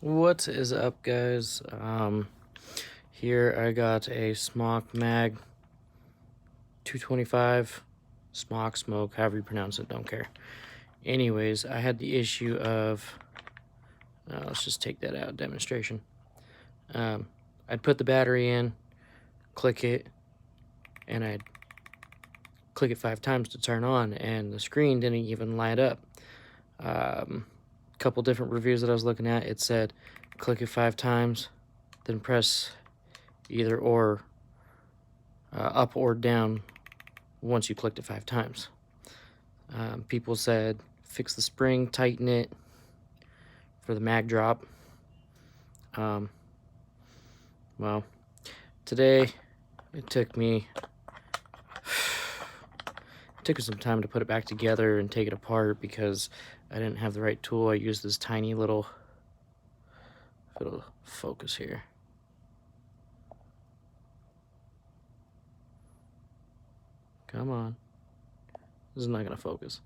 What is up, guys? Here I got a SMOK mag 225 SMOK, however you pronounce it, don't care. Anyways, I had the issue of let's just take that out, demonstration. I'd put the battery in, click it, and I'd click it 5 times to turn on, and the screen didn't even light up. Couple different reviews that I was looking at, it said click it 5 times, then press either or up or down once you clicked it 5 times. People said fix the spring, tighten it for the mag drop. Well, today it took me some time to put it back together and take it apart because I didn't have the right tool. I used this tiny little, if it'll focus here. Come on. This is not gonna focus.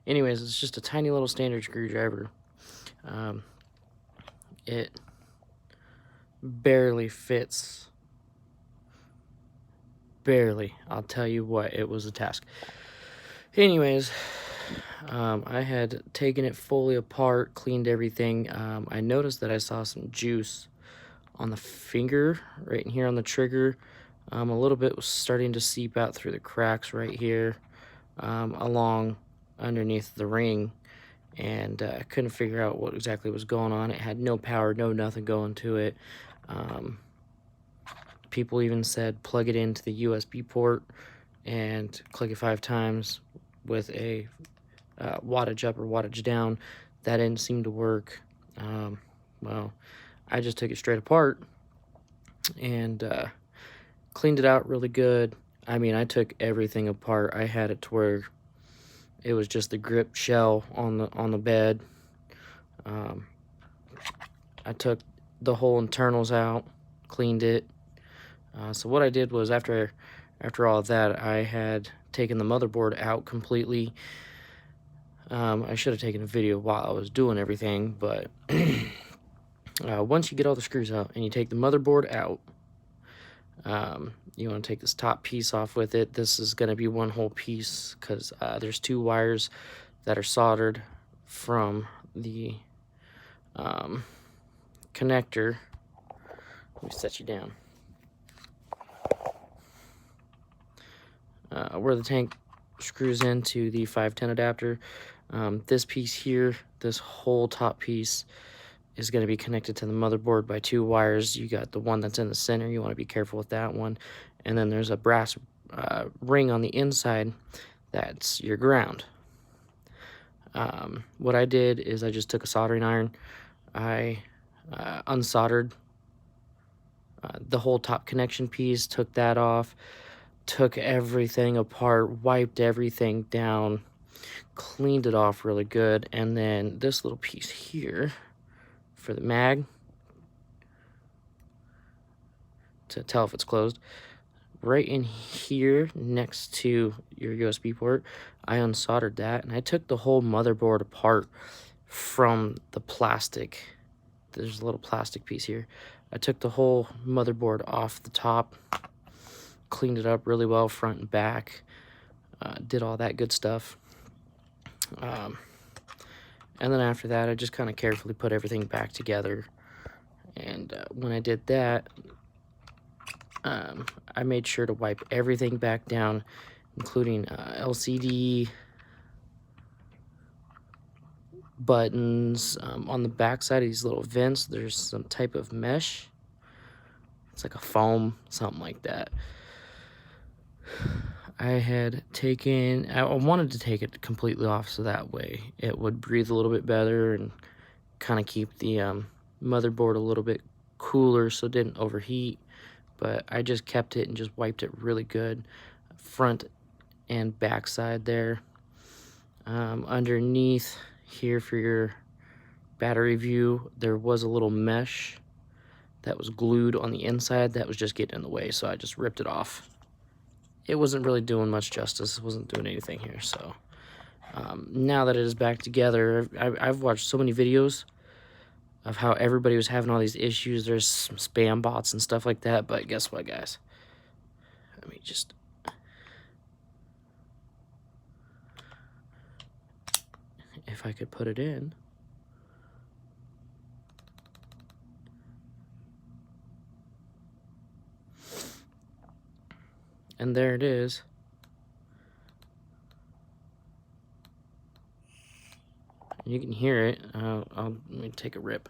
Anyways, it's just a tiny little standard screwdriver. It barely fits. Barely. I'll tell you what, it was a task. Anyways, I had taken it fully apart, cleaned everything. I noticed that I saw some juice on the finger right in here on the trigger. A little bit was starting to seep out through the cracks right here, along underneath the ring, and I couldn't figure out what exactly was going on. It had no power, no nothing going to it. People even said plug it into the USB port and click it 5 times with a wattage up or wattage down. That didn't seem to work. Well, I just took it straight apart and cleaned it out really good. I mean, I took everything apart. I had it to where it was just the grip shell on the bed. I took the whole internals out, cleaned it. So what I did was after all of that, I had taken the motherboard out completely. I should have taken a video while I was doing everything, but once you get all the screws out and you take the motherboard out, you want to take this top piece off with it. This is going to be one whole piece because there's 2 wires that are soldered from the connector. Let me set you down. Where the tank screws into the 510 adapter. This piece here, this whole top piece, is going to be connected to the motherboard by 2 wires. You got the one that's in the center. You want to be careful with that one. And then there's a brass ring on the inside. That's your ground. What I did is I just took a soldering iron. I unsoldered the whole top connection piece, took that off, took everything apart, wiped everything down, cleaned it off really good, and then this little piece here for the mag to tell if it's closed, right in here next to your USB port, I unsoldered that, and I took the whole motherboard apart from the plastic. There's a little plastic piece here. I took the whole motherboard off the top, cleaned it up really well front and back, did all that good stuff. And then after that, I just kind of carefully put everything back together. And when I did that, I made sure to wipe everything back down, including LCD buttons. On the back side of these little vents, there's some type of mesh. It's like a foam, something like that. I had taken, I wanted to take it completely off so that way it would breathe a little bit better and kind of keep the motherboard a little bit cooler so it didn't overheat. But I just kept it and just wiped it really good, front and back side there. Underneath here for your battery view, there was a little mesh that was glued on the inside that was just getting in the way, so I just ripped it off. It wasn't really doing much justice. It wasn't doing anything here. So now that it is back together, I've watched so many videos of how everybody was having all these issues. There's some spam bots and stuff like that, but guess what, guys? Let me just... If I could put it in. And there it is. You can hear it. Let me take a rip.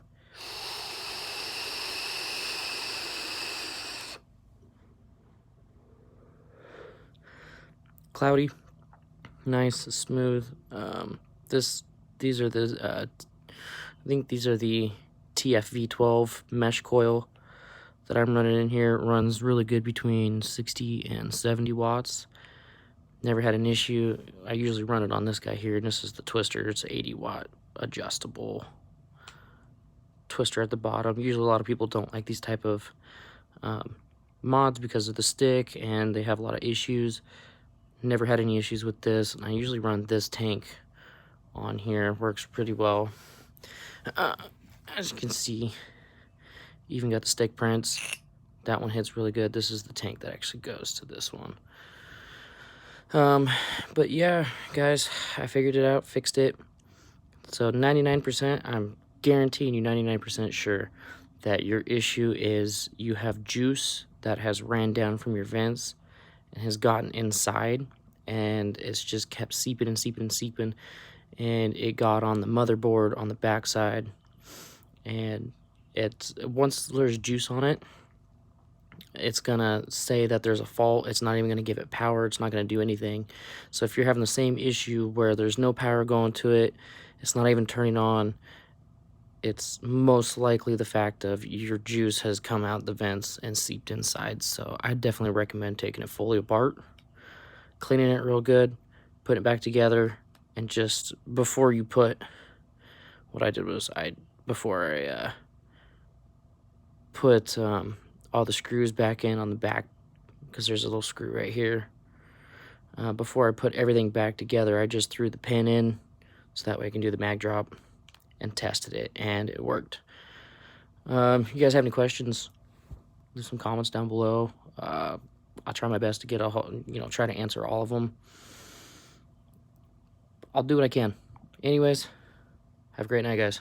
Cloudy, nice, smooth. These are the I think these are the TFV12 mesh coil that I'm running in here. It runs really good between 60 and 70 watts. Never had an issue. I usually run it on this guy here, and this is the twister. It's 80 watt adjustable twister at the bottom. Usually a lot of people don't like these type of mods because of the stick, and they have a lot of issues. Never had any issues with this, and I usually run this tank on here. Works pretty well. As you can see, even got the stick prints. That one hits really good. This is the tank that actually goes to this one. But yeah, guys, I figured it out, fixed it. So 99%, I'm guaranteeing you 99% sure that your issue is you have juice that has ran down from your vents and has gotten inside, and it's just kept seeping and seeping and seeping, and it got on the motherboard on the backside, and it's once there's juice on it, it's gonna say that there's a fault. It's not even gonna give it power. It's not gonna do anything. So if you're having the same issue where there's no power going to it, it's not even turning on, it's most likely the fact of your juice has come out the vents and seeped inside. So I definitely recommend taking it fully apart, cleaning it real good, putting it back together, and just before you put, what I did was before I put all the screws back in on the back, because there's a little screw right here. Before I put everything back together, I just threw the pin in so that way I can do the mag drop, and tested it, and it worked. You guys have any questions? Leave some comments down below. I'll try my best to get try to answer all of them. I'll do what I can. Anyways, have a great night, guys.